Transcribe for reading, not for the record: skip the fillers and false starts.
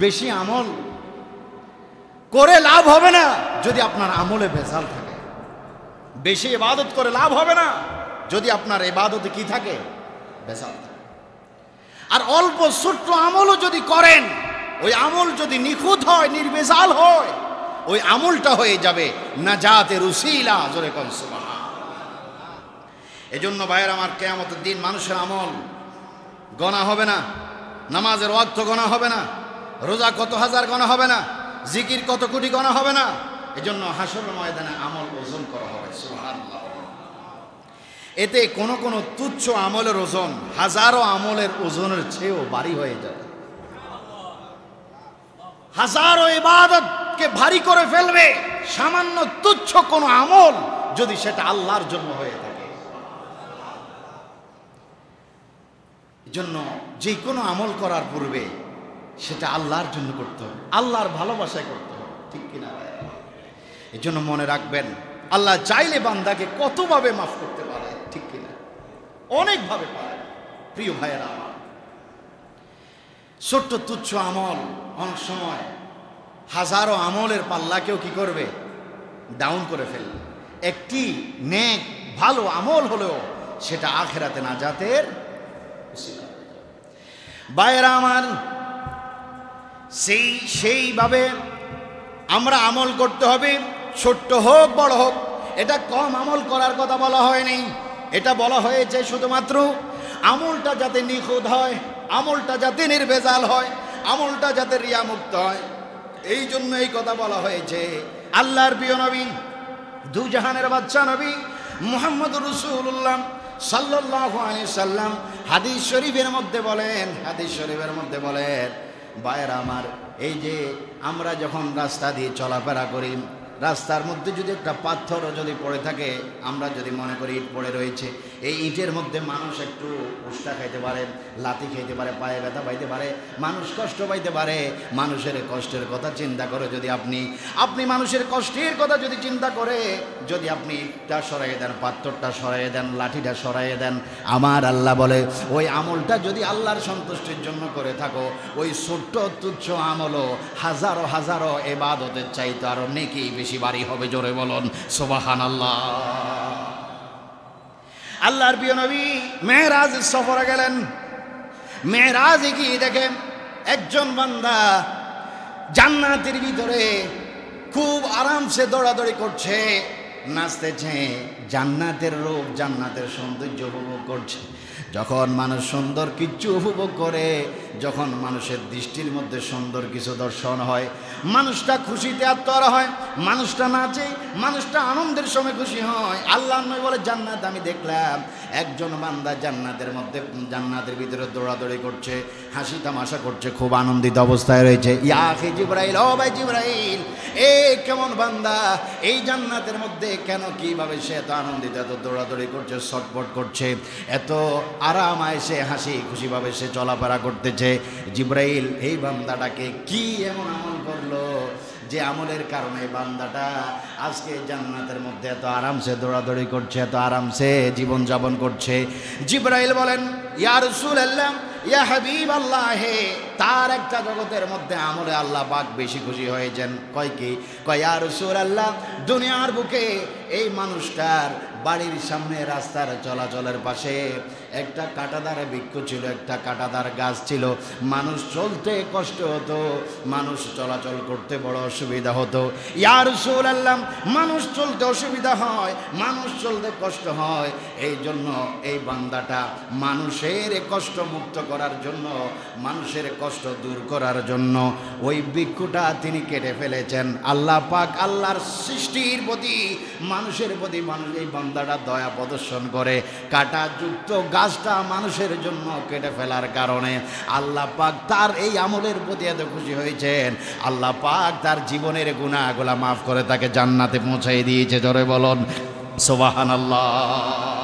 বেশি আমল করে লাভ হবে না যদি আপনার আমলে ভেজাল থাকে। বেশি ইবাদত করে লাভ হবে না যদি আপনার ইবাদতে কি থাকে, ভেজাল থাকে। আর অল্প ছোট্ট আমলও যদি করেন, ওই আমল যদি নিখুঁত হয়, নির্ভেজাল হয়, ওই আমলটা হয়ে যাবে নাজাতের উসিলা। জোরে কোন সুবহানাল্লাহ। এজন্য ভাইয়ের আমার, কিয়ামতের দিন মানুষের আমল গণা হবে না, নামাজের ওয়াক্ত গণা হবে না, রোজা কত হাজার গণা হবে না, জিকির কত কোটি গণা হবে না। এজন্য হাসরের ময়দানে আমল ওজন করা হবে। সুবহানাল্লাহ। এতে কোন কোন তুচ্ছ আমলের ওজন হাজারো আমলের ওজনের চেয়েও ভারী হয়ে যাবে। হাজারো ইবাদতকে ভারী করে ফেলবে সামান্য তুচ্ছ কোন আমল, যদি সেটা আল্লাহর জন্য হয়ে থাকে। এজন্য যে কোনো আমল করার পূর্বে সেটা আল্লাহর জন্য করতে হবে, আল্লাহর ভালোবাসায় করতে হবে, ঠিক কিনা? এজন্য মনে রাখবেন, আল্লাহ চাইলে বান্দাকে কতভাবে মাফ করতে পারে, ঠিক কিনা? অনেকভাবে পারে। প্রিয় ভাইয়েরা আমার, ছোট্ট তুচ্ছ আমল অনেক সময় হাজারো আমলের পাল্লাকেও কি করবে, ডাউন করে ফেলবে। একটি নেক ভালো আমল হলেও সেটা আখিরাতে নাজাতের উসিলা। ভাইয়েরা আমার, সেইভাবে আমরা আমল করতে হবে, ছোট্ট হোক বড় হোক। এটা কম আমল করার কথা বলা হয়নি, এটা বলা হয়েছে শুধুমাত্র আমলটা যাতে নিখুঁত হয়, আমলটা যাতে নির্ভেজাল হয়, আমলটা যাতে রিয়ামুক্ত হয়, এই জন্য এই কথা বলা হয়েছে। আল্লাহর প্রিয় নবী, দুজাহানের বাদশা নবী মুহাম্মদুর রাসূলুল্লাহ সাল্লাল্লাহু আলাইহি সাল্লাম হাদিস শরীফের মধ্যে বলেন, ভাইয়েরা আমার, এই যে আমরা যখন রাস্তা দিয়ে চলাফেরা করি, রাস্তার মধ্যে যদি একটা পাথরও যদি পড়ে থাকে, আমরা যদি মনে করি ইট পড়ে রয়েছে, এই ইটের মধ্যে মানুষ একটু উষ্টা খাইতে পারে, লাথি খাইতে পারে, পায়ে ব্যথা পাইতে পারে, মানুষ কষ্ট পাইতে পারে। মানুষের কষ্টের কথা চিন্তা করে যদি আপনি মানুষের কষ্টের কথা যদি চিন্তা করে যদি আপনি ইটটা সরাইয়ে দেন, পাথরটা সরাইয়ে দেন, লাঠিটা সরাইয়ে দেন, আমার আল্লাহ বলে ওই আমলটা যদি আল্লাহর সন্তুষ্টির জন্য করে থাকো, ওই ছোট্ট তুচ্ছ আমলও হাজারো হাজারো ইবাদতের চাইতে আরো নেকি বেশি বাড়ি হবে। জোরে বলুন সুবহানাল্লাহ। আল্লাহর প্রিয় নবী মেরাজ সফরে গেলেন। মেরাজে গিয়ে দেখেন একজন বান্দা জান্নাতের ভিতরে খুব আরামসে দৌড়াদৌড়ি করছে, নাচতেছে, জান্নাতের রূপ, জান্নাতের সৌন্দর্য উপভোগ করছে। যখন মানুষ সুন্দর কিছু উপভোগ করে, যখন মানুষের দৃষ্টির মধ্যে সুন্দর কিছু দর্শন হয়, মানুষটা খুশিতে আত্মহারা হয়, মানুষটা নাচে, মানুষটা আনন্দের সময় খুশি হয়। আল্লাহ নবী বলে, জান্নাত আমি দেখলাম একজন বান্দা জান্নাতের ভিতরে দৌড়াদৌড়ি করছে, হাসি তামাশা করছে, খুব আনন্দিত অবস্থায় রয়েছে। ইয়া আখি জিবরাইল, ও ভাই জিবরাইল, কেমন বান্দা এই জান্নাতের মধ্যে, কেন কিভাবে সে এত আনন্দিত, এত দৌড়াদৌড়ি করছে, ছটফট করছে, এত আরাম আয়েসে হাসি খুশিভাবে সে চলাফেরা করতেছে। জিবরাইল, এই বান্দাটাকে কি এমন আমল করলো যে আমলের কারণে বান্দাটা আজকে জান্নাতের মধ্যে এত আরামসে দৌড়াদৌড়ি করছে, এত আরামসে জীবনযাপন করছে? জিবরাইল বলেন, ইয়া রাসূলুল্লাহ, ইয়া হাবিবাল্লাহ, তার একটা জগতের মধ্যে আমলে আল্লাহ পাক বেশি খুশি হয়েছেন। কয় ইয়া রাসূলুল্লাহ, দুনিয়ার বুকে এই মানুষটার বাড়ির সামনে রাস্তার চলাচলের পাশে একটা কাঁটাদার বৃক্ষ ছিল, একটা কাঁটাদার গাছ ছিল। মানুষ চলতে কষ্ট হতো, মানুষ চলাচল করতে বড় অসুবিধা হতো। ইয়া রাসূলুল্লাহ, মানুষ চলতে অসুবিধা হয়, মানুষ চলতে কষ্ট হয়, এই জন্য এই বান্দাটা মানুষের কষ্ট মুক্ত করার জন্য, মানুষের কষ্ট দূর করার জন্য ওই বৃক্ষটা তিনি কেটে ফেলেছেন। আল্লাহ পাক আল্লাহর সৃষ্টির প্রতি, মানুষের প্রতি মানুষ এই বান্দাটা দয়া প্রদর্শন করে, কাঁটাযুক্ত গাছটা মানুষের জন্য কেটে ফেলার কারণে আল্লাহ পাক তার এই আমলের প্রতি এত খুশি হয়েছেন, আল্লাহ পাক তার জীবনের গুনাহগুলো মাফ করে তাকে জান্নাতে পৌঁছাই দিয়েছে। জোরে বলুন সুবহানাল্লাহ।